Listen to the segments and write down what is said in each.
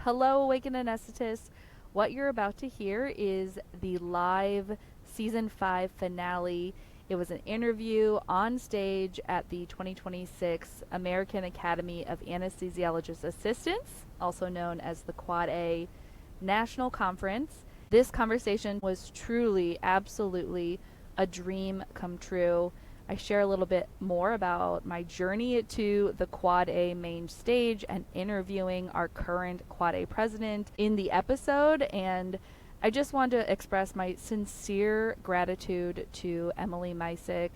Hello, Awakened Anesthetists. What you're about to hear is the live Season 5 finale. It was an interview on stage at the 2026 American Academy of Anesthesiologist Assistants, also known as the CAA National Conference. This conversation was truly, absolutely a dream come true. I share a little bit more about my journey to the CAA main stage and interviewing our current CAA president in the episode. And I just want to express my sincere gratitude to Emily Mycyk,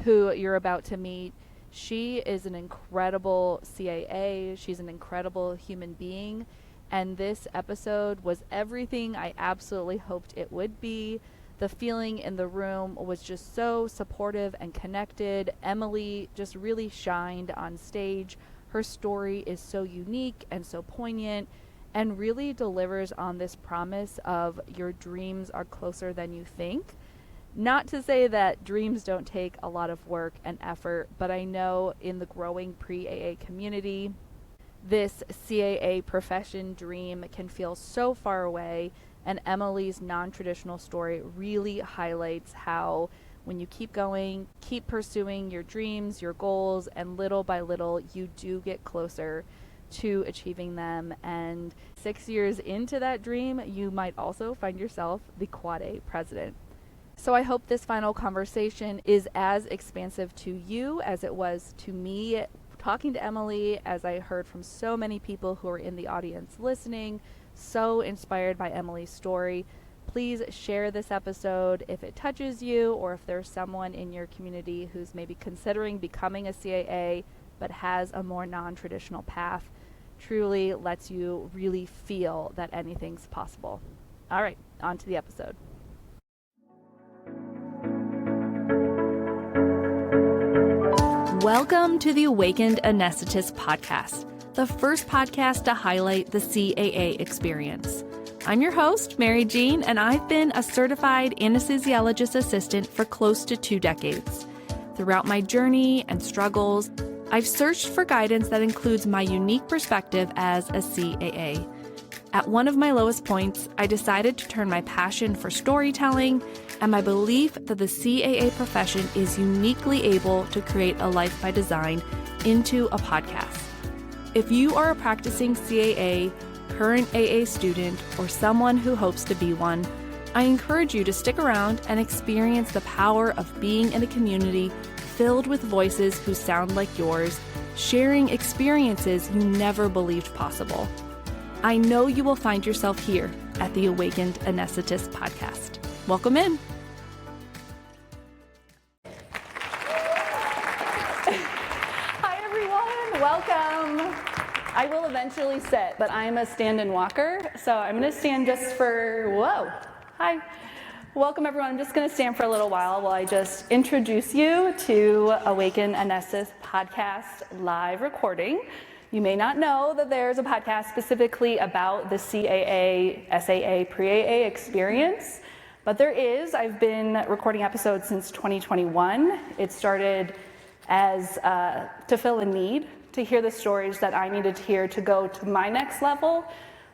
who you're about to meet. She is an incredible CAA. She's an incredible human being. And this episode was everything I absolutely hoped it would be. The feeling in the room was just so supportive and connected. Emily just really shined on stage. Her story is so unique and so poignant and really delivers on this promise of your dreams are closer than you think. Not to say that dreams don't take a lot of work and effort, but I know in the growing pre-AA community, this CAA profession dream can feel so far away. And Emily's non-traditional story really highlights how when you keep going, keep pursuing your dreams, your goals, and little by little, you do get closer to achieving them. And 6 years into that dream, you might also find yourself the CAA president. So I hope this final conversation is as expansive to you as it was to me talking to Emily, as I heard from so many people who are in the audience listening. So inspired by Emily's story. Please share this episode if it touches you, or if there's someone in your community who's maybe considering becoming a CAA but has a more non-traditional path. Truly lets you really feel that anything's possible. All right, on to the episode. Welcome to the Awakened Anesthetist podcast, the first podcast to highlight the CAA experience. I'm your host, Mary Jean, and I've been a certified anesthesiologist assistant for close to 2 decades. Throughout my journey and struggles, I've searched for guidance that includes my unique perspective as a CAA. At one of my lowest points, I decided to turn my passion for storytelling and my belief that the CAA profession is uniquely able to create a life by design into a podcast. If you are a practicing CAA, current AA student, or someone who hopes to be one, I encourage you to stick around and experience the power of being in a community filled with voices who sound like yours, sharing experiences you never believed possible. I know you will find yourself here at the Awakened Anesthetist podcast. Welcome in. Hi, everyone. Welcome. I will eventually sit, but I'm a stand-in walker, so I'm going to stand just for, whoa, hi. Welcome, everyone. I'm just going to stand for a little while I just introduce you to Awaken Anesthetist podcast live recording. You may not know that there's a podcast specifically about the CAA, SAA, pre-AA experience, but there is. I've been recording episodes since 2021. It started as to fill a need, to hear the stories that I needed to hear to go to my next level.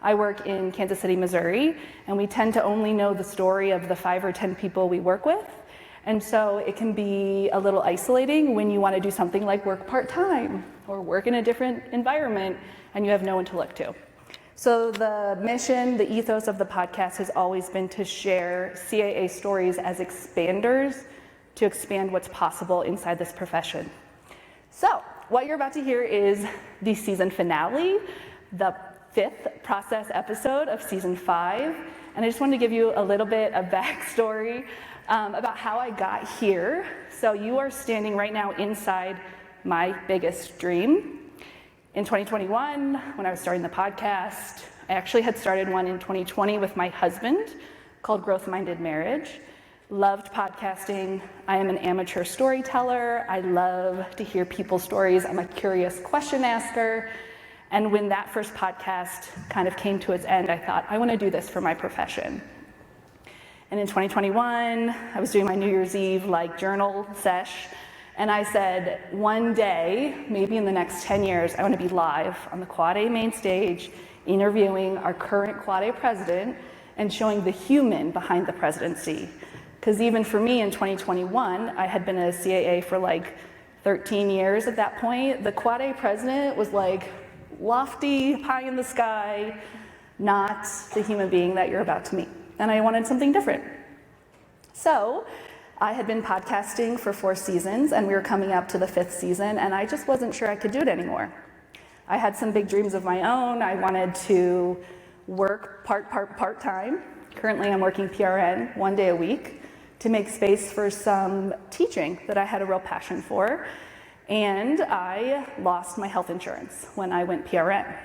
I work in Kansas City, Missouri, and we tend to only know the story of the 5 or 10 people we work with. And so it can be a little isolating when you want to do something like work part-time or work in a different environment and you have no one to look to. So the mission, the ethos of the podcast has always been to share CAA stories as expanders to expand what's possible inside this profession. So what you're about to hear is the season finale, the 5th process episode of season 5. And I just wanted to give you a little bit of backstory about how I got here. So you are standing right now inside my biggest dream. In 2021, when I was starting the podcast, I actually had started one in 2020 with my husband called Growth Minded Marriage. Loved podcasting. I am an amateur storyteller. I love to hear people's stories. I'm a curious question asker. And when that first podcast kind of came to its end, I thought, I want to do this for my profession. And in 2021, I was doing my New Year's Eve journal sesh, and I said, one day, maybe in the next 10 years, I want to be live on the CAA main stage, interviewing our current Quad A president and showing the human behind the presidency. Because even for me in 2021, I had been a CAA for like 13 years at that point. The Quad A president was like lofty, pie in the sky, not the human being that you're about to meet. And I wanted something different. So I had been podcasting for 4 seasons, and we were coming up to the 5th season, and I just wasn't sure I could do it anymore. I had some big dreams of my own. I wanted to work part-time. Currently, I'm working PRN 1 day a week to make space for some teaching that I had a real passion for. And I lost my health insurance when I went PRN.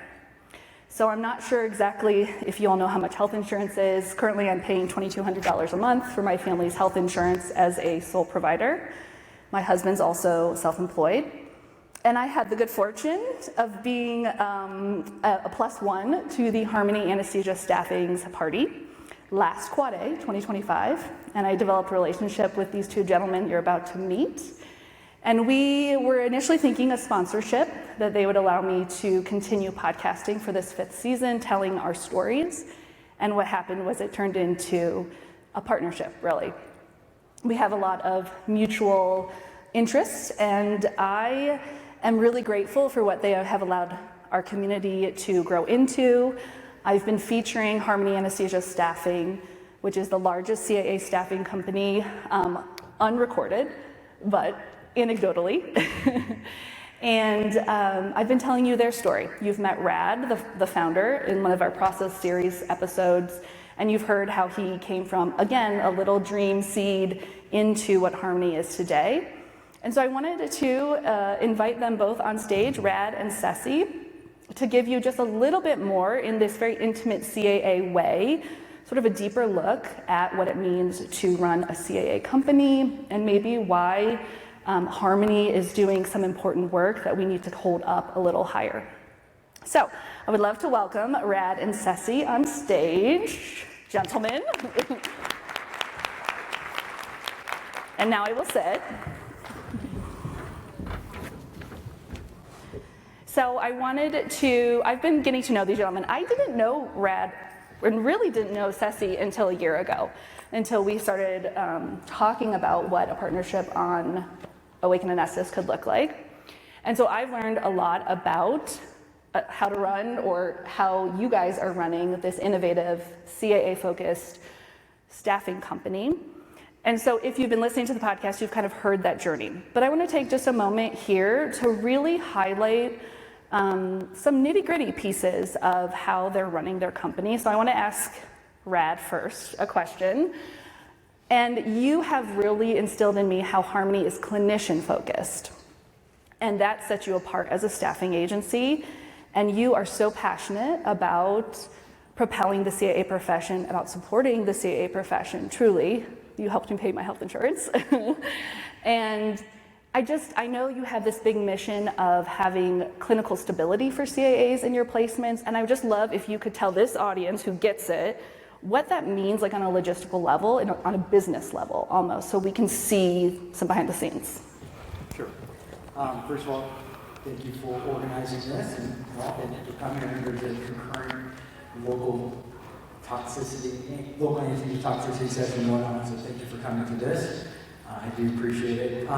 So I'm not sure exactly if you all know how much health insurance is. Currently, I'm paying $2,200 a month for my family's health insurance as a sole provider. My husband's also self-employed. And I had the good fortune of being a +1 to the Harmony Anesthesia Staffing's party last Quad A 2025, and I developed a relationship with these 2 gentlemen you're about to meet. And we were initially thinking a sponsorship, that they would allow me to continue podcasting for this 5th season, telling our stories. And what happened was it turned into a partnership, really. We have a lot of mutual interests, and I am really grateful for what they have allowed our community to grow into. I've been featuring Harmony Anesthesia Staffing, which is the largest CAA staffing company, unrecorded, but anecdotally. And I've been telling you their story. You've met Rad, the founder, in one of our Process Series episodes, and you've heard how he came from, again, a little dream seed into what Harmony is today. And so I wanted to invite them both on stage, Rad and Ceci, to give you just a little bit more in this very intimate CAA way, sort of a deeper look at what it means to run a CAA company and maybe why Harmony is doing some important work that we need to hold up a little higher. So I would love to welcome Rad and Ceci on stage. Gentlemen. And now I will sit. So I've been getting to know these gentlemen. I didn't know Rad and really didn't know Ceci until a year ago, until we started talking about what a partnership on Awaken Anesthetists could look like. And so I've learned a lot about how to run, or how you guys are running this innovative CAA-focused staffing company. And so if you've been listening to the podcast, you've kind of heard that journey. But I want to take just a moment here to really highlight some nitty-gritty pieces of how they're running their company. So I want to ask Rad first a question. And you have really instilled in me how Harmony is clinician-focused. And that sets you apart as a staffing agency. And you are so passionate about propelling the CAA profession, about supporting the CAA profession, truly. You helped me pay my health insurance. And I know you have this big mission of having clinical stability for CAAs in your placements, and I would just love if you could tell this audience who gets it what that means, like on a logistical level and on a business level almost, so we can see some behind the scenes. Sure. First of all, thank you for organizing this, and for coming under the concurrent local anesthesia toxicity session going on, so thank you for coming to this. I do appreciate it.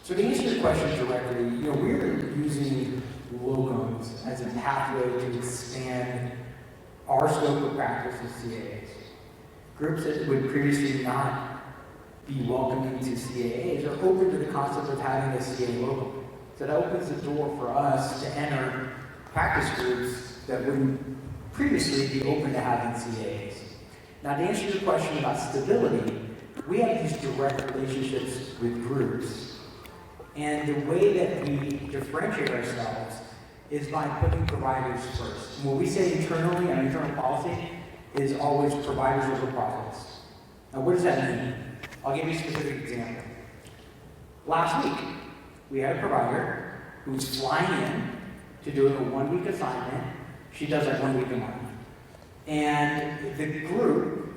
So to answer your question directly, we're using locums as a pathway to expand our scope of practice as CAAs. Groups that would previously not be welcoming to CAAs are open to the concept of having a CAA locum. So that opens the door for us to enter practice groups that wouldn't previously be open to having CAAs. Now, to answer your question about stability, we have these direct relationships with groups. And the way that we differentiate ourselves is by putting providers first. And what we say internally, our internal policy, is always providers over profits. Now, what does that mean? I'll give you a specific example. Last week, we had a provider who was flying in to do a 1-week assignment. She does like 1 week a month. And the group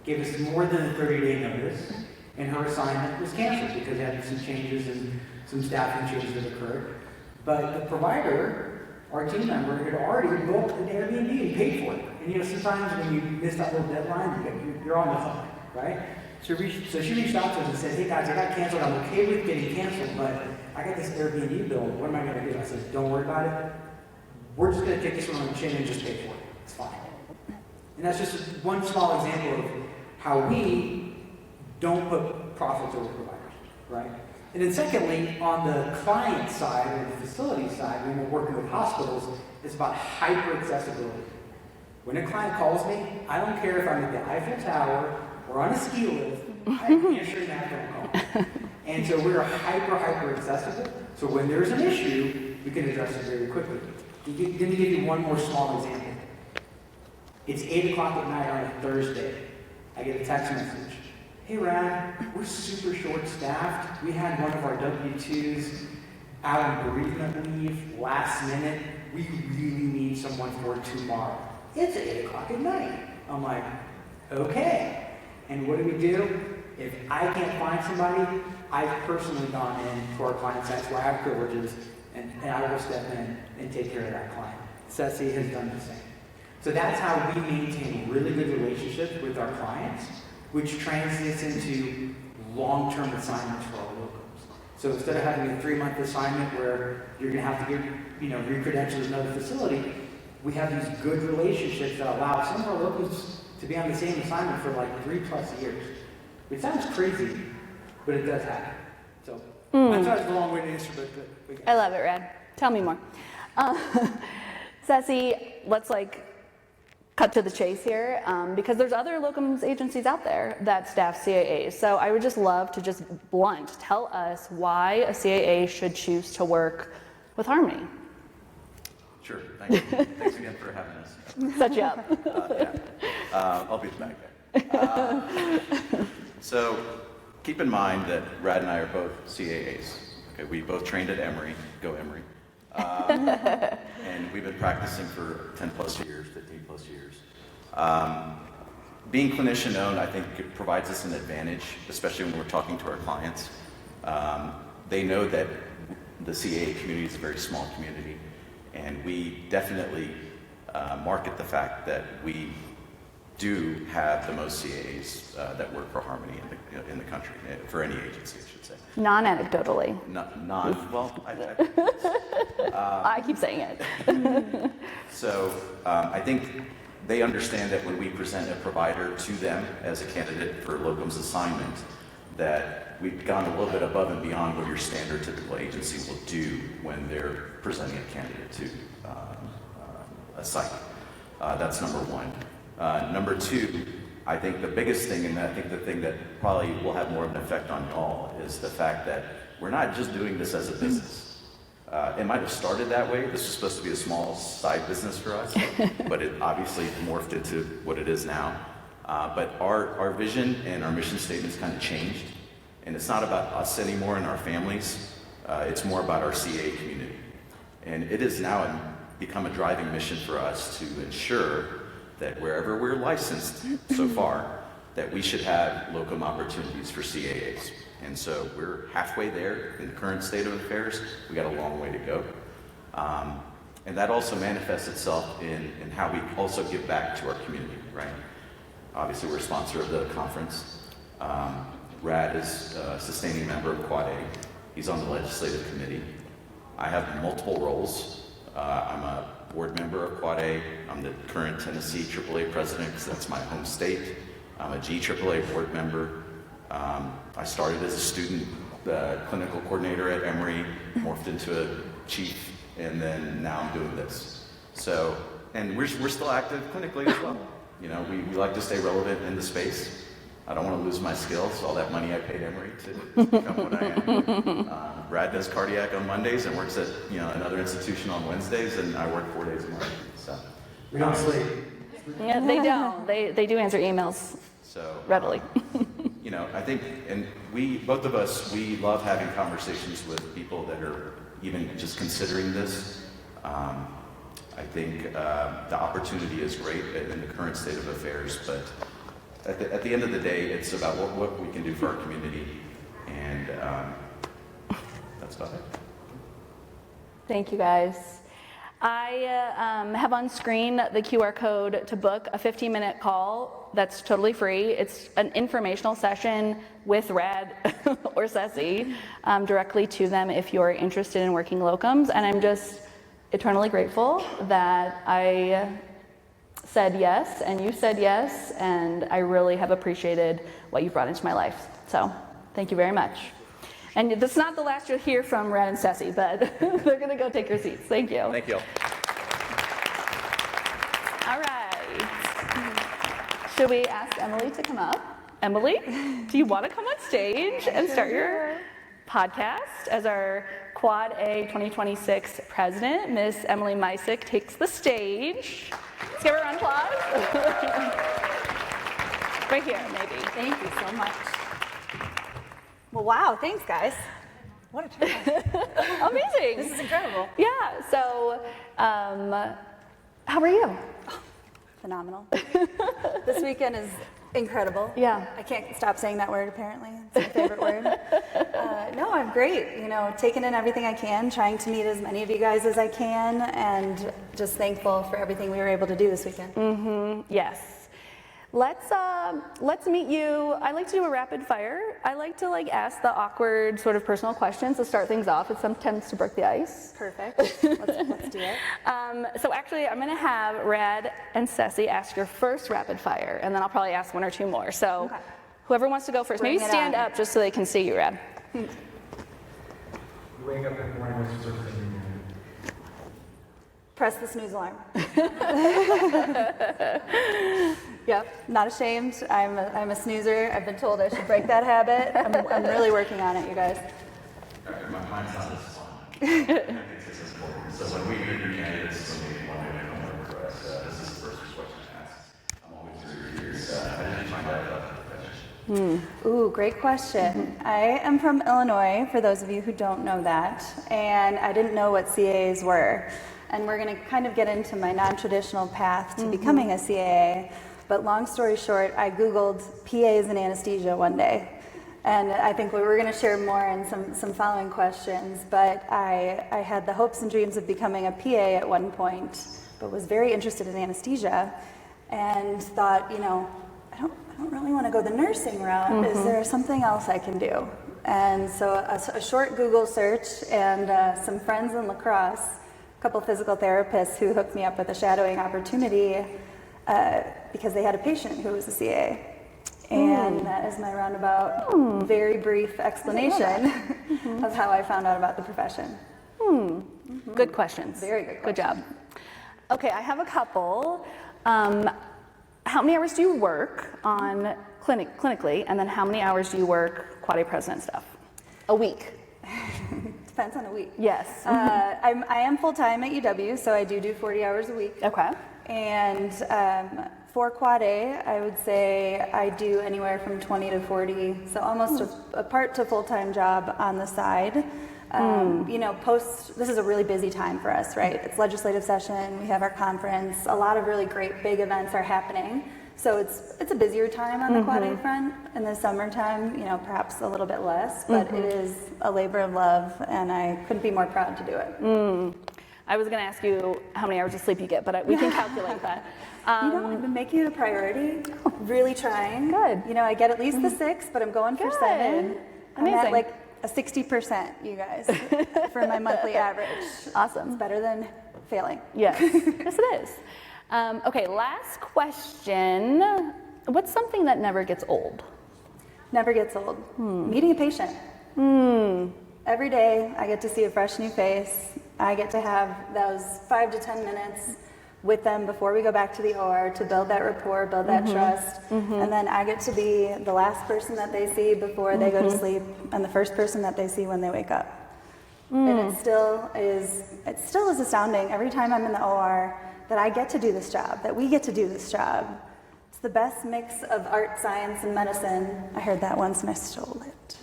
gave us more than a 30-day notice, and her assignment was canceled because it had some changes and some staffing changes that occurred. But the provider, our team member had already booked an Airbnb and paid for it. And you know, sometimes when you miss that little deadline, you're on the hook, right? So she reached out to us and said, hey guys, I got canceled. I'm okay with getting canceled, but I got this Airbnb bill. What am I going to do? I said, don't worry about it. We're just going to take this one on the chin and just pay for it. It's fine. And that's just one small example of how we don't put profits over providers, right? And then secondly, on the client side or the facility side, when we're working with hospitals, it's about hyper accessibility. When a client calls me, I don't care if I'm at the Eiffel Tower or on a ski lift, I'm answering that phone call. And so we're hyper accessible. So when there's an issue, we can address it very quickly. Let me give you one more small example. It's 8 o'clock at night on a Thursday. I get a text message. Hey Rad, we're super short-staffed. We had one of our W-2s out on bereavement leave last minute. We really need someone for tomorrow. It's 8 o'clock at night. I'm like, okay. And what do? If I can't find somebody, I've personally gone in to our client sites where I have privileges, and I will step in and take care of that client. Ceci has done the same. So that's how we maintain really good relationships with our clients, which translates into long-term assignments for our locals. So instead of having a 3-month assignment where you're going to have to get, re-credential to another facility, we have these good relationships that allow some of our locals to be on the same assignment for like 3+ years. It sounds crazy, but it does happen. So I'm sorry it's a long way to answer, but I love it, Rad. Tell me more. Ceci, let's cut to the chase here, because there's other locums agencies out there that staff CAAs. So I would just love to just tell us why a CAA should choose to work with Harmony. Sure, thank you. Thanks again for having us. Set you up. I'll be back there. So keep in mind that Rad and I are both CAAs. Okay, we both trained at Emory, go Emory. And we've been practicing for 10+ years, 15+ years. Being clinician owned, I think it provides us an advantage, especially when we're talking to our clients. They know that the CAA community is a very small community, and we definitely market the fact that we do have the most CAAs that work for Harmony in the country, for any agency, I should say. Non-anecdotally. I keep saying it. So I think they understand that when we present a provider to them as a candidate for locums assignment, that we've gone a little bit above and beyond what your standard typical agency will do when they're presenting a candidate to a site. That's number one. Number two, I think the biggest thing, and I think the thing that probably will have more of an effect on y'all, is the fact that we're not just doing this as a business. It might have started that way. This was supposed to be a small side business for us, but it obviously morphed into what it is now. But our vision and our mission statements kind of changed, and it's not about us anymore and our families. It's more about our CA community. And it is now become a driving mission for us to ensure that wherever we're licensed so far, that we should have locum opportunities for CAAs. And so we're halfway there in the current state of affairs. We got a long way to go. And that also manifests itself in how we also give back to our community, right? Obviously, we're a sponsor of the conference. Rad is a sustaining member of Quad A. He's on the legislative committee. I have multiple roles. I'm a board member of Quad A. I'm the current Tennessee AAA President, because that's my home state. I'm a GAAA board member. I started as a student clinical coordinator at Emory, morphed into a chief, and then now I'm doing this. So, and we're still active clinically as well. You know, we like to stay relevant in the space. I don't want to lose my skills, all that money I paid Emory to become what I am. Brad does cardiac on Mondays and works at another institution on Wednesdays, and I work 4 days a month. So we don't sleep. Yeah, they don't. They do answer emails readily. I think, and both of us, we love having conversations with people that are even just considering this. I think the opportunity is great in the current state of affairs, but at the end of the day, it's about what we can do for our community, and that's about it. Thank you, guys. I have on screen the QR code to book a 15-minute call that's totally free. It's an informational session with Rad or Ceci directly to them if you're interested in working locums. And I'm just eternally grateful that I said yes and you said yes, and I really have appreciated what you've brought into my life. So thank you very much. And this is not the last you'll hear from Rad and Ceci, but they're going to go take your seats. Thank you. Thank you. All right. Should we ask Emily to come up? Emily, do you want to come on stage and start your podcast as our Quad A 2026 president? Miss Emily Mycyk takes the stage. Let's give her a round of applause. Right here, maybe. Thank you so much. Well, wow, thanks, guys. What a turnout. Amazing. This is incredible. Yeah, so how are you? Phenomenal. This weekend is incredible. Yeah. I can't stop saying that word, apparently. It's my favorite word. No, I'm great. You know, taking in everything I can, trying to meet as many of you guys as I can, and just thankful for everything we were able to do this weekend. Yes. Let's meet you. I like to do a rapid fire. I like to ask the awkward sort of personal questions to start things off. It sometimes to break the ice. Perfect. Let's do it. So actually, I'm going to have Rad and Ceci ask your first rapid fire, and then I'll probably ask one or two more. So Okay. whoever wants to go first, maybe Bring it stand on. up just so they can see you, Rad. You wake up in the morning, what's the first thing you do? Press the snooze alarm. Yep, not ashamed. I'm a snoozer. I've been told I should break that habit. I'm really working on it, you guys. Mine's not as fun. I think this is important. So when we interview candidates, when we want to come over us, this is the first question I ask. I'm always curious. How did you find out about the profession? Ooh, great question. I am from Illinois, for those of you who don't know that, and I didn't know what CAAs were. And we're going to kind of get into my non-traditional path to becoming a CAA. But long story short, I Googled PAs in anesthesia one day. And I think we were going to share more in some following questions. But I had the hopes and dreams of becoming a PA at one point, but was very interested in anesthesia and thought, you know, I don't really want to go the nursing route. Is there something else I can do? And so a short Google search and some friends in lacrosse, a couple physical therapists who hooked me up with a shadowing opportunity because they had a patient who was a CA. And that is my roundabout, very brief explanation of how I found out about the profession. Good questions. Very good Good job. Okay, I have a couple. How many hours do you work on clinically, and then how many hours do you work Quad A President stuff? A week. Depends on a week. Yes. I am full-time at UW, so I do 40 hours a week. Okay. And for Quad A, I would say I do anywhere from 20 to 40, so almost a part to full-time job on the side. You know, this is a really busy time for us, right? It's legislative session, we have our conference, a lot of really great big events are happening. So it's a busier time on the Quad A front. In the summertime, you know, perhaps a little bit less, but it is a labor of love, and I couldn't be more proud to do it. I was going to ask you how many hours of sleep you get, but we can calculate that. You know, I've been making it a priority, really trying. Good. You know, I get at least the 6, but I'm going for Good. 7. I'm Amazing. at like a 60%, you guys, for my monthly average. Awesome. It's better than failing. Yes. Yes, it is. Okay, last question. What's something that never gets old? Never gets old. Meeting a patient. Every day I get to see a fresh new face. I get to have those 5 to 10 minutes with them before we go back to the OR to build that rapport, build that trust. And then I get to be the last person that they see before they go to sleep and the first person that they see when they wake up. And it still is astounding every time I'm in the OR that I get to do this job, that we get to do this job. It's the best mix of art, science, and medicine. I heard that once and I stole it.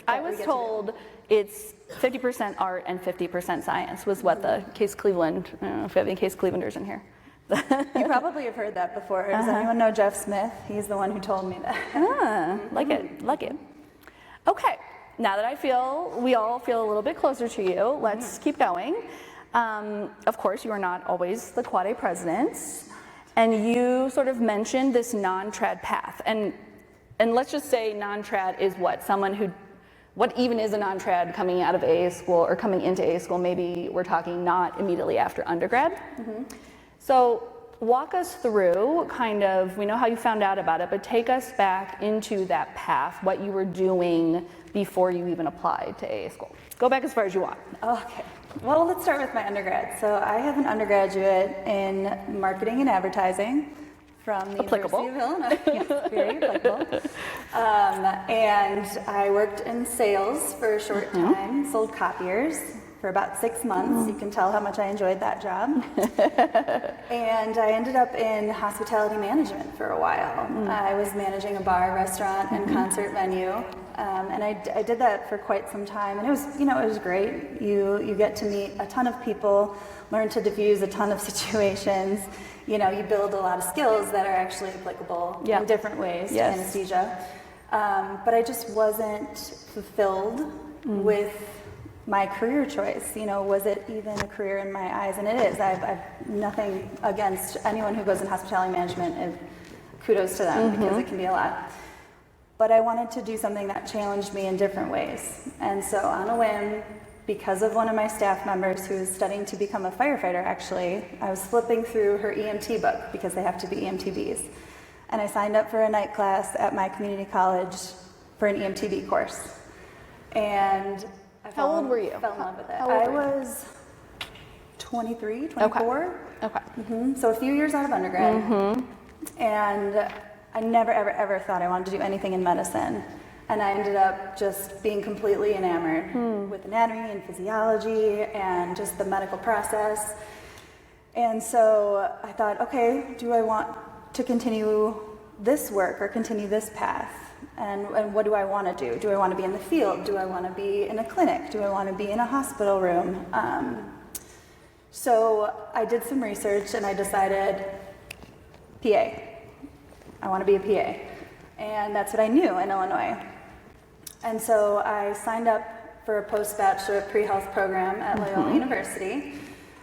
I was told it's 50% art and 50% science was what the Case Cleveland, I don't know if we have any Case Clevelanders in here. You probably have heard that before. Does anyone know Jeff Smith? He's the one who told me that. Like it. Okay, now that we all feel a little bit closer to you, let's keep going. Of course, you are not always the Quad A presidents, and you sort of mentioned this non-trad path. And let's just say non-trad is what? What even is a non-trad coming out of AA school or coming into AA school? Maybe we're talking not immediately after undergrad. So walk us through kind of, we know how you found out about it, but take us back into that path, what you were doing before you even applied to AA school. Go back as far as you want. Okay. Well, let's start with my undergrad. So I have an undergraduate in marketing and advertising from the Applicable. University of Illinois. Yes, very applicable. And I worked in sales for a short time, sold copiers for about 6 months. You can tell how much I enjoyed that job. And I ended up in hospitality management for a while. I was managing a bar, restaurant, and concert venue. And I did that for quite some time, and it was, it was great. You get to meet a ton of people, learn to diffuse a ton of situations. You build a lot of skills that are actually applicable in different ways to anesthesia. But I just wasn't fulfilled with my career choice. Was it even a career in my eyes? And it is. I've nothing against anyone who goes in hospitality management, and kudos to them because it can be a lot. But I wanted to do something that challenged me in different ways. And so on a whim, because of one of my staff members who is studying to become a firefighter, actually, I was flipping through her EMT book because they have to be EMTBs. And I signed up for a night class at my community college for an EMTB course. And I How old were you? Fell in love with it. How old I were you? was 23, 24. Okay. So a few years out of undergrad. And I never, ever, ever thought I wanted to do anything in medicine. And I ended up just being completely enamored with anatomy and physiology and just the medical process. And so I thought, okay, do I want to continue this work or continue this path? And what do I want to do? Do I want to be in the field? Do I want to be in a clinic? Do I want to be in a hospital room? So I did some research and I decided PA. I want to be a PA. And that's what I knew in Illinois. And so I signed up for a post-bachelor pre-health program at Loyola University.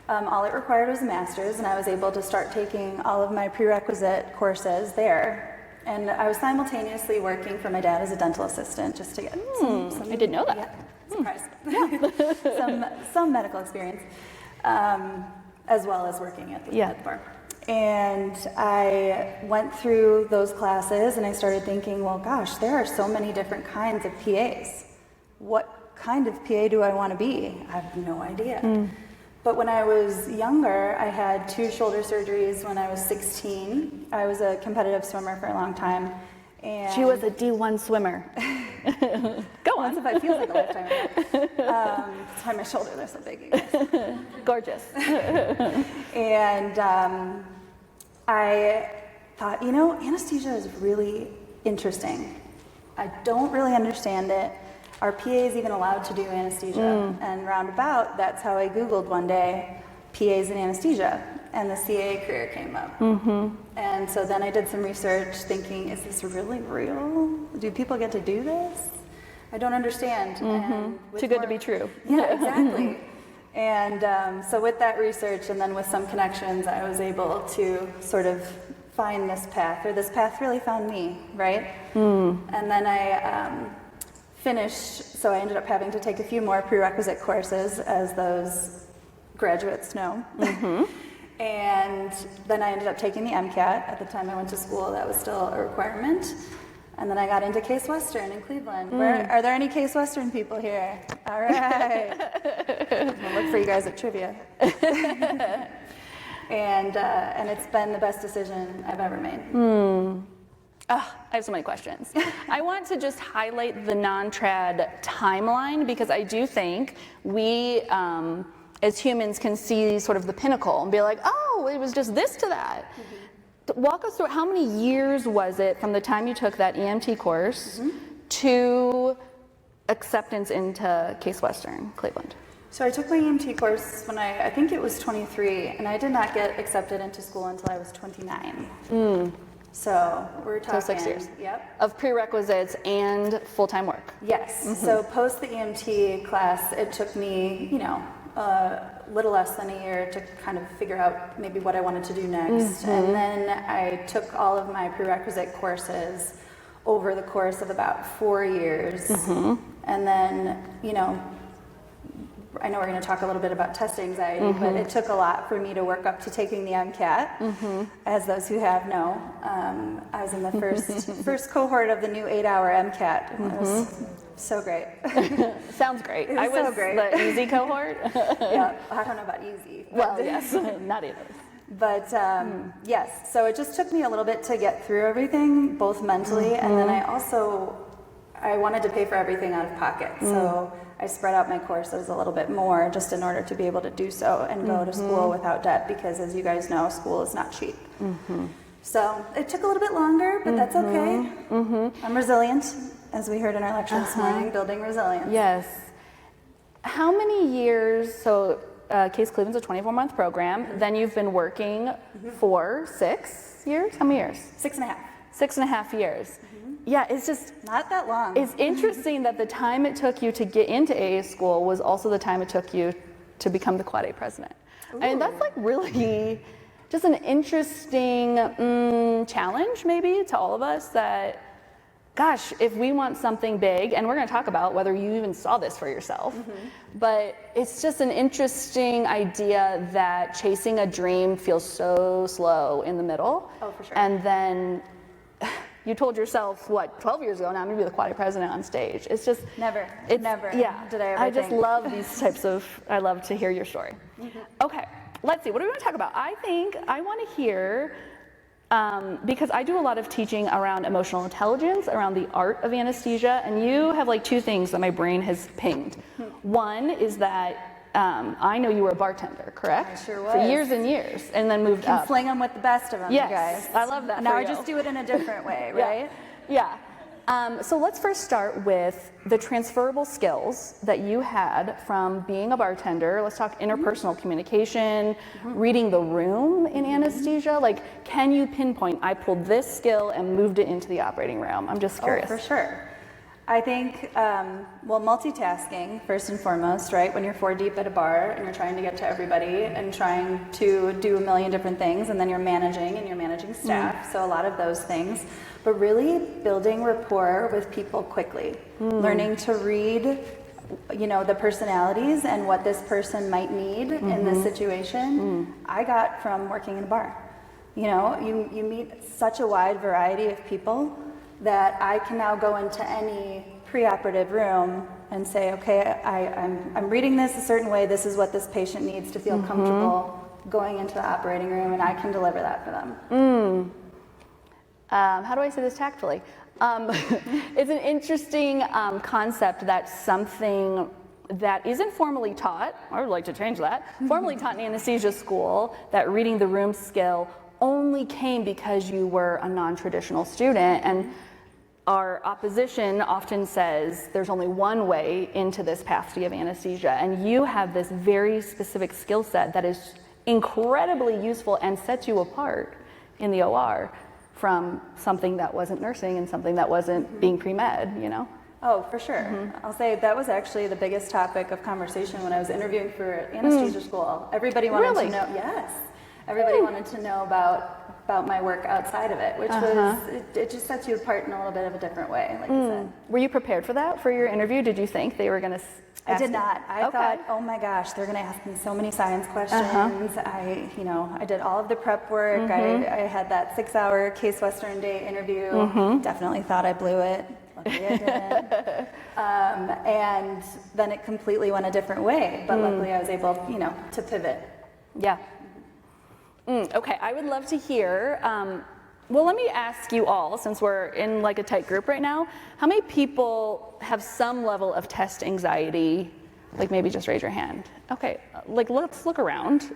All it required was a master's, and I was able to start taking all of my prerequisite courses there. And I was simultaneously working for my dad as a dental assistant just to get some I didn't know that. Yeah, surprise. some medical experience, as well as working at the bar. And I went through those classes and I started thinking, well, gosh, there are so many different kinds of PAs. What kind of PA do I want to be? I have no idea. But when I was younger, I had 2 shoulder surgeries when I was 16. I was a competitive swimmer for a long time. And She was a D1 swimmer. Go on. if it feels like a lifetime ago. That's why my shoulders are so big, you guys. Gorgeous. And I thought, anesthesia is really interesting. I don't really understand it. Are PAs even allowed to do anesthesia? And roundabout, that's how I Googled one day, PAs in anesthesia, and the CAA career came up. And so then I did some research thinking, is this really real? Do people get to do this? I don't understand. And Too good to be true. Yeah, exactly. And so with that research and then with some connections, I was able to sort of find this path, or this path really found me, right? And then I finished, so I ended up having to take a few more prerequisite courses, as those graduates know. And then I ended up taking the MCAT. At the time I went to school, that was still a requirement. And then I got into Case Western in Cleveland. Are there any Case Western people here? All right. I'll look for you guys at trivia. And it's been the best decision I've ever made. I have so many questions. I want to just highlight the non-trad timeline, because I do think we, as humans, can see sort of the pinnacle and be like, oh, it was just this to that. Walk us through, how many years was it from the time you took that EMT course to acceptance into Case Western Cleveland? So I took my EMT course when I think it was 23, and I did not get accepted into school until I was 29. So we're talking 6 years. Yep. Of prerequisites and full-time work. Yes. So post the EMT class, it took me, little less than a year to kind of figure out maybe what I wanted to do next. And then I took all of my prerequisite courses over the course of about 4 years. And then, I know we're going to talk a little bit about test anxiety, but it took a lot for me to work up to taking the MCAT. As those who have know, I was in the first cohort of the new 8-hour MCAT. It was so great. Sounds great. It was so great. The easy cohort. Yeah, I don't know about easy. Well, yes, not either. But yes, so it just took me a little bit to get through everything, both mentally, and then I wanted to pay for everything out of pocket. So I spread out my courses a little bit more just in order to be able to do so and go to school without debt, because as you guys know, school is not cheap. So it took a little bit longer, but that's okay. I'm resilient, as we heard in our lecture this morning, building resilience. Yes. How many years, so Case Cleveland's a 24-month program, then you've been working for 6 years? How many years? 6.5. 6.5 years. Yeah, it's just Not that long. It's interesting that the time it took you to get into AA school was also the time it took you to become the Quad A president. And that's like really just an interesting challenge maybe to all of us that, gosh, if we want something big, and we're going to talk about whether you even saw this for yourself, but it's just an interesting idea that chasing a dream feels so slow in the middle. Oh, for sure. And then you told yourself, 12 years ago, now I'm going to be the Quad A president on stage. It's just... Never did I ever I just think. love these types of... I love to hear your story. Okay, let's see. What do we want to talk about? I think I want to hear... because I do a lot of teaching around emotional intelligence, around the art of anesthesia, and you have like 2 things that my brain has pinged. One is that I know you were a bartender, correct? I sure was. For years and years, and then moved Can up. sling them with the best of them, Yes, you guys. I love that Now for I you. just do it in a different way, right? Yeah. So let's first start with the transferable skills that you had from being a bartender. Let's talk interpersonal communication, reading the room in anesthesia. Like, can you pinpoint, I pulled this skill and moved it into the operating room? I'm just curious. Oh, for sure. I think, multitasking, first and foremost, right? When you're 4 deep at a bar and you're trying to get to everybody and trying to do a million different things, and then you're managing staff, so a lot of those things. But really building rapport with people quickly, learning to read, the personalities and what this person might need in this situation, I got from working in a bar. You meet such a wide variety of people that I can now go into any preoperative room and say, okay, I'm reading this a certain way, this is what this patient needs to feel comfortable going into the operating room, and I can deliver that for them. How do I say this tactfully? It's an interesting concept that something that isn't formally taught, I would like to change that, formally taught in anesthesia school, that reading the room skill only came because you were a non-traditional student. And our opposition often says there's only one way into this path to give anesthesia, and you have this very specific skill set that is incredibly useful and sets you apart in the OR from something that wasn't nursing and something that wasn't being pre-med, Oh, for sure. I'll say that was actually the biggest topic of conversation when I was interviewing for anesthesia school. Everybody wanted to know, yes, everybody wanted to know about my work outside of it, which was, it just sets you apart in a little bit of a different way, like you said. Were you prepared for that for your interview? Did you think they were going to I did not. I thought, oh my gosh, they're going to ask me so many science questions. I did all of the prep work. I had that 6-hour Case Western Day interview. Definitely thought I blew it. Luckily I didn't. And then it completely went a different way. But luckily I was able, to pivot. Yeah. Okay, I would love to hear, well, let me ask you all, since we're in like a tight group right now, how many people have some level of test anxiety? Like maybe just raise your hand. Okay, let's look around.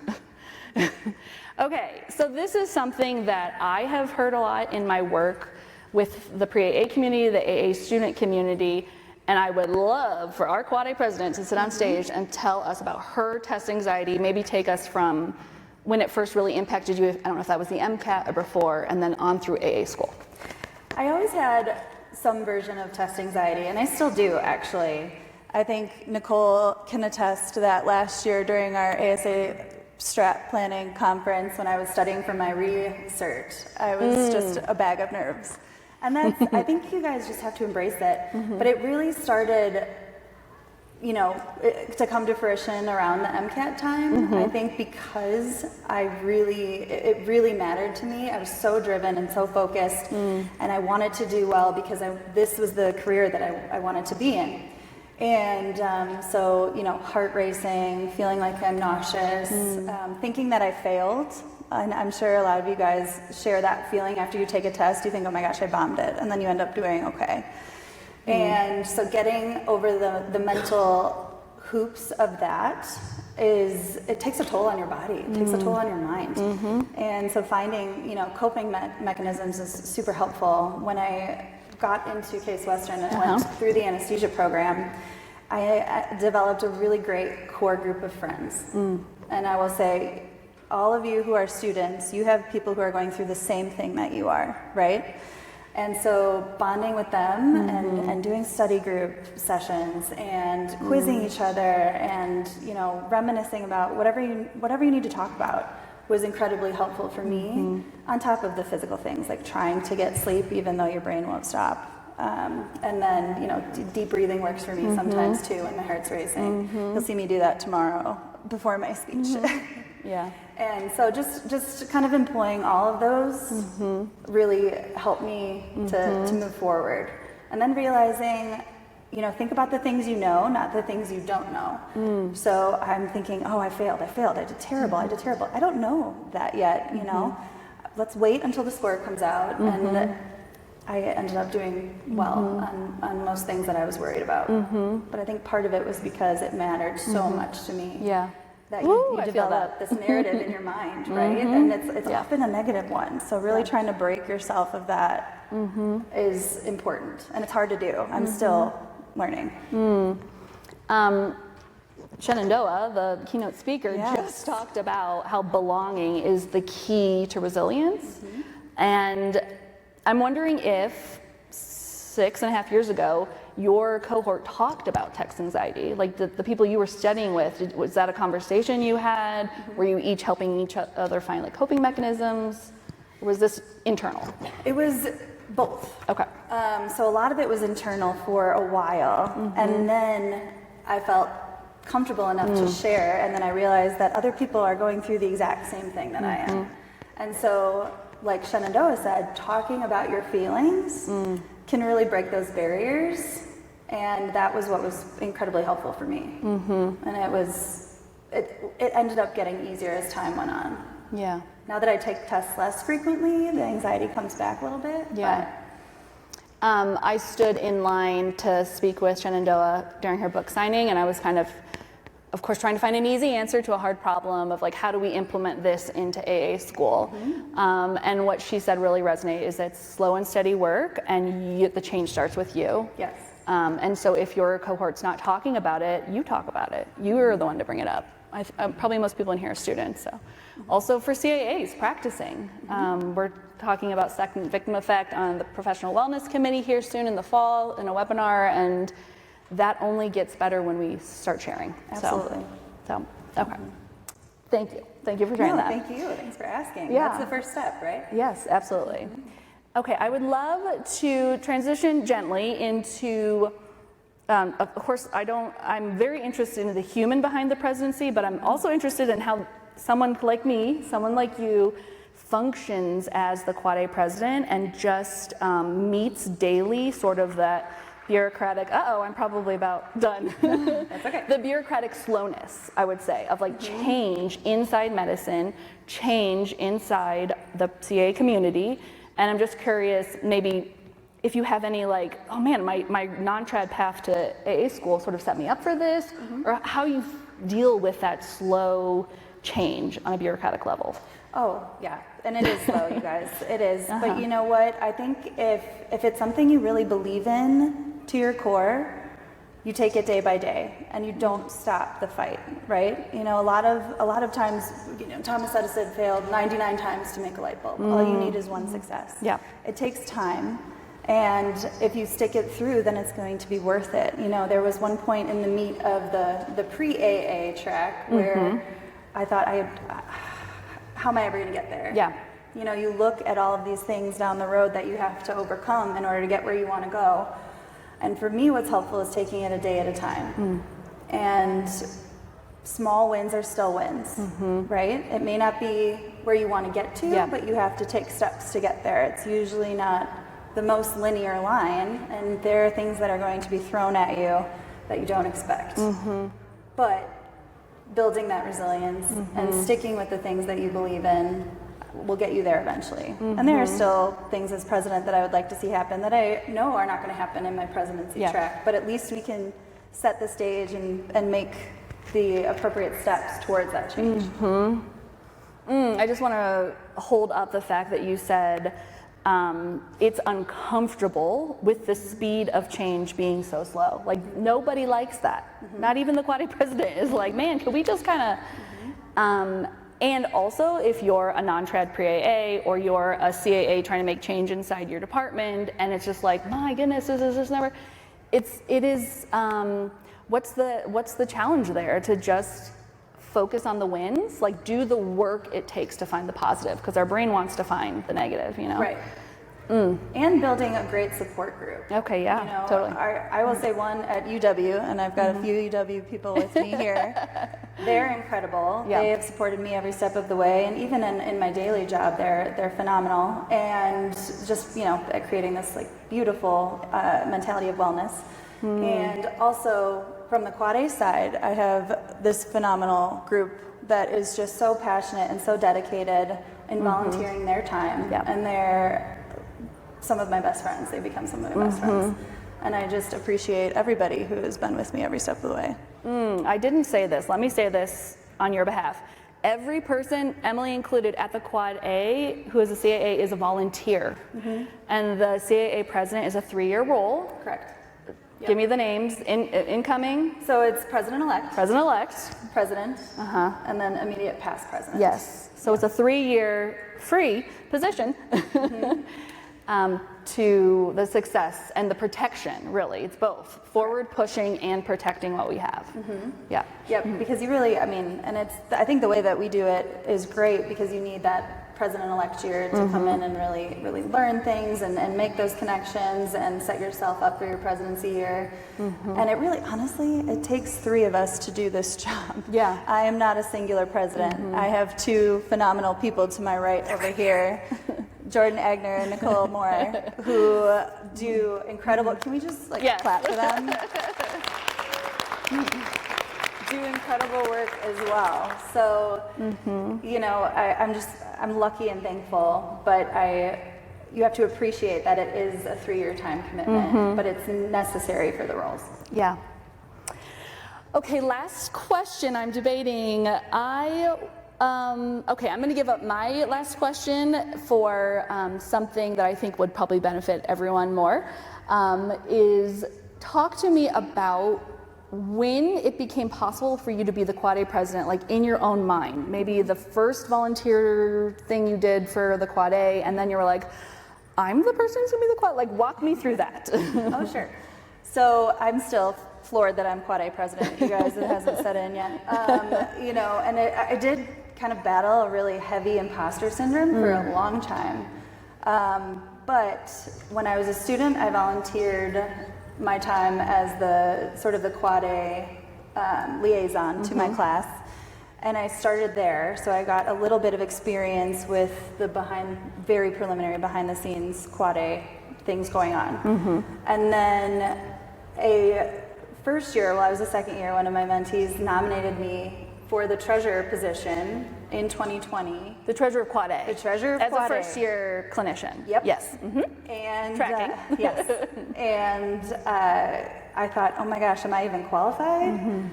Okay, so this is something that I have heard a lot in my work with the pre-AA community, the AA student community, and I would love for our Quad A president to sit on stage and tell us about her test anxiety, maybe take us from when it first really impacted you. I don't know if that was the MCAT or before, and then on through AA school. I always had some version of test anxiety, and I still do, actually. I think Nicole can attest to that. Last year during our ASA strat planning conference, when I was studying for my re-cert, I was just a bag of nerves. And that's, I think you guys just have to embrace it. But it really started, you know, to come to fruition around the MCAT time. I think because it really mattered to me. I was so driven and so focused, and I wanted to do well because this was the career that I wanted to be in. And so, you know, heart racing, feeling like I'm nauseous, thinking that I failed. And I'm sure a lot of you guys share that feeling after you take a test. You think, oh my gosh, I bombed it. And then you end up doing okay. And so getting over the mental hoops of that it takes a toll on your body. It takes a toll on your mind. And so finding, you know, coping mechanisms is super helpful. When I got into Case Western and went through the anesthesia program, I developed a really great core group of friends. And I will say, all of you who are students, you have people who are going through the same thing that you are, right? And so bonding with them and doing study group sessions and quizzing each other and, you know, reminiscing about whatever you need to talk about was incredibly helpful for me, on top of the physical things like trying to get sleep even though your brain won't stop. And then, you know, deep breathing works for me sometimes too when my heart's racing. You'll see me do that tomorrow before my speech. Yeah. And so just kind of employing all of those really helped me to move forward. And then realizing, you know, think about the things you know, not the things you don't know. So I'm thinking, oh, I failed, I did terrible, I don't know that yet, you know. Let's wait until the score comes out. And I ended up doing well on most things that I was worried about. But I think part of it was because it mattered so much to me. Yeah. That you develop this narrative in your mind, right? And it's often a negative one. So really trying to break yourself of that is important. And it's hard to do. I'm still learning. Shenandoah, the keynote speaker, just talked about how belonging is the key to resilience. And I'm wondering if 6.5 years ago, your cohort talked about text anxiety. Like the people you were studying with, was that a conversation you had? Were you each helping each other find like coping mechanisms? Or was this internal? It was both. Okay. So a lot of it was internal for a while. And then I felt comfortable enough to share. And then I realized that other people are going through the exact same thing that I am. And so, like Shenandoah said, talking about your feelings can really break those barriers. And that was what was incredibly helpful for me. And it ended up getting easier as time went on. Yeah. Now that I take tests less frequently, the anxiety comes back a little bit. Yeah. I stood in line to speak with Shenandoah during her book signing, and I was kind of course, trying to find an easy answer to a hard problem of like, how do we implement this into AA school? And what she said really resonated is that it's slow and steady work, and the change starts with you. Yes. And so if your cohort's not talking about it, you talk about it. You're the one to bring it up. Probably most people in here are students. So, also for CAAs, practicing. We're talking about second victim effect on the professional wellness committee here soon in the fall in a webinar, and that only gets better when we start sharing. Absolutely. So okay. Thank you. Thank you for sharing that. Thank you. Thanks for asking. Yeah. That's the first step, right? Yes, absolutely. Okay, I would love to transition gently into, of course, I'm very interested in the human behind the presidency, but I'm also interested in how someone like me, someone like you, functions as the Quad A president and just meets daily sort of that bureaucratic, I'm probably about done. That's okay. The bureaucratic slowness, I would say, of like change inside medicine, change inside the CA community. And I'm just curious, maybe if you have any like, oh man, my non-trad path to AA school sort of set me up for this, or how you deal with that slow change on a bureaucratic level. Oh, yeah. And it is slow, you guys. It is. But you know what? I think if it's something you really believe in to your core, you take it day by day and you don't stop the fight, right? You know, a lot of times, you know, Thomas Edison failed 99 times to make a light bulb. All you need is one success. Yeah. It takes time. And if you stick it through, then it's going to be worth it. You know, there was one point in the meat of the pre-AA track where I thought, how am I ever going to get there? Yeah. You know, you look at all of these things down the road that you have to overcome in order to get where you want to go. And for me, what's helpful is taking it a day at a time. And small wins are still wins, right? It may not be where you want to get to, but you have to take steps to get there. It's usually not the most linear line, and there are things that are going to be thrown at you that you don't expect. But building that resilience and sticking with the things that you believe in will get you there eventually. And there are still things as president that I would like to see happen that I know are not going to happen in my presidency track, but at least we can set the stage and make the appropriate steps towards that change. I just want to hold up the fact that you said it's uncomfortable with the speed of change being so slow. Like, nobody likes that. Not even the Quad A president is like, man, can we just kind of... and also, if you're a non-trad pre-AA or you're a CAA trying to make change inside your department, and it's just like, my goodness, this is just never... It is... what's the challenge there? To just focus on the wins, like do the work it takes to find the positive, because our brain wants to find the negative, you know? Right. And building a great support group. Okay, yeah, You know, totally. I will say one at UW, and I've got a few UW people with me here. They're incredible. Yeah. They have supported me every step of the way, and even in my daily job, they're phenomenal. And just, you know, at creating this like beautiful mentality of wellness. And also from the Quad A side, I have this phenomenal group that is just so passionate and so dedicated in volunteering their time. And they're some of my best friends. They become some of my best friends. And I just appreciate everybody who has been with me every step of the way. I didn't say this. Let me say this on your behalf. Every person, Emily included, at the Quad A who is a CAA is a volunteer. And the CAA president is a 3-year role. Correct. Give me the names. Incoming. So it's president-elect, President-elect. president, and then immediate past president. Yes. So it's a 3-year free position to the success and the protection, really. It's both forward pushing and protecting what we have. Yeah. Yep, because you really, I mean, and I think the way that we do it is great because you need that president-elect year to come in and really learn things and make those connections and set yourself up for your presidency year. And it really, honestly, it takes 3 of us to do this job. Yeah. I am not a singular president. I have 2 phenomenal people to my right over here, Jordan Agner and Nicole Moore, who do incredible, can we just clap for them? Do incredible work as well. So, you know, I'm lucky and thankful, but you have to appreciate that it is a 3-year time commitment, but it's necessary for the roles. Yeah. Okay, last question. I'm debating. Okay, I'm going to give up my last question for something that I think would probably benefit everyone more. Is talk to me about when it became possible for you to be the Quad A president, like in your own mind. Maybe the first volunteer thing you did for the Quad A, and then you were like, I'm the person who's going to be the Quad. Like, walk me through that. Oh, sure. So I'm still floored that I'm Quad A president. You guys, it hasn't set in yet. You know, and I did kind of battle a really heavy imposter syndrome for a long time. But when I was a student, I volunteered my time as the sort of the Quad A liaison to my class. And I started there, so I got a little bit of experience with the very preliminary behind the scenes Quad A things going on. And then I was a second year, one of my mentees nominated me for the treasurer position in 2020. The treasurer of Quad A. The treasurer of As Quad a A. first-year clinician. Yep. Yes. And Tracking. yes. And I thought, oh my gosh, am I even qualified?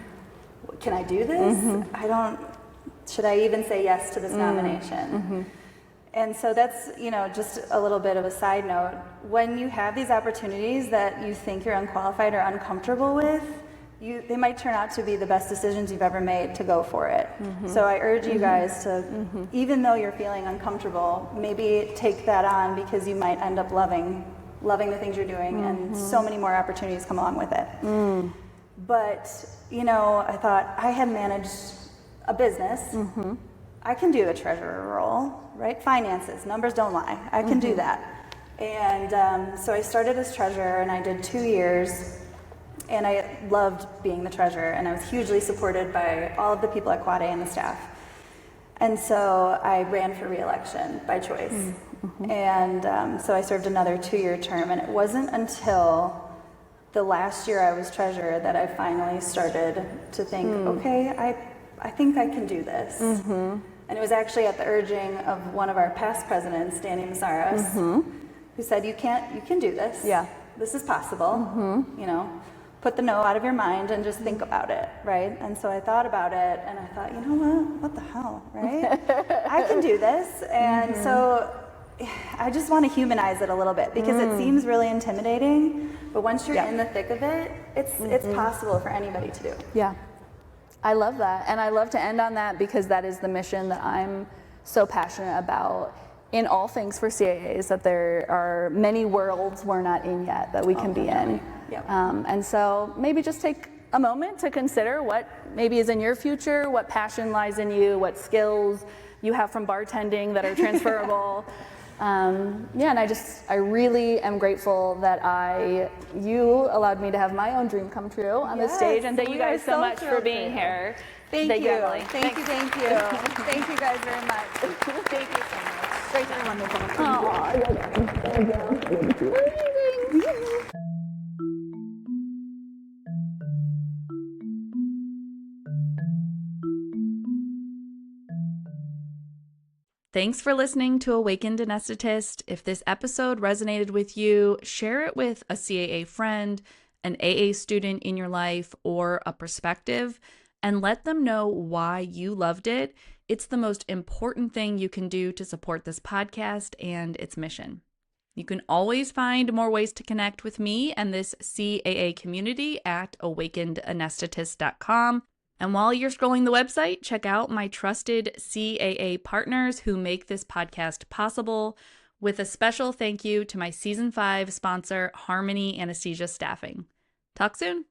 Can I do this? Should I even say yes to this nomination? And so that's, you know, just a little bit of a side note. When you have these opportunities that you think you're unqualified or uncomfortable with, they might turn out to be the best decisions you've ever made to go for it. So I urge you guys to, even though you're feeling uncomfortable, maybe take that on because you might end up loving loving the things you're doing, and so many more opportunities come along with it. But, I thought I had managed a business. I can do a treasurer role, right? Finances, numbers don't lie. I can do that. And so I started as treasurer, and I did 2 years, and I loved being the treasurer, and I was hugely supported by all of the people at Quad A and the staff. And so I ran for re-election by choice. And so I served another 2-year term, and it wasn't until the last year I was treasurer that I finally started to think, okay, I think I can do this. And it was actually at the urging of one of our past presidents, Danny Masaros, who said, you can do this. Yeah. This is possible. Put the no out of your mind and just think about it, right? And so I thought about it, and I thought, what the hell, right? I can do this. And so I just want to humanize it a little bit, because it seems really intimidating, but once you're in the thick of it, it's possible for anybody to do. Yeah. I love that. And I love to end on that, because that is the mission that I'm so passionate about in all things for CAAs, that there are many worlds we're not in yet that we can be in. Yep. And so maybe just take a moment to consider what maybe is in your future, what passion lies in you, what skills you have from bartending that are transferable. And I really am grateful that you allowed me to have my own dream come true on this stage. And thank you guys so much for being here. Thank you. Emily. Thank you. Thank you guys very much. Thank you so much. Great to Thanks for listening to Awakened Anesthetist. If this episode resonated with you, share it with a CAA friend, an AA student in your life, or a prospective, and let them know why you loved it. It's the most important thing you can do to support this podcast and its mission. You can always find more ways to connect with me and this CAA community at awakenedanesthetist.com. And while you're scrolling the website, check out my trusted CAA partners who make this podcast possible, with a special thank you to my Season 5 sponsor, Harmony Anesthesia Staffing. Talk soon.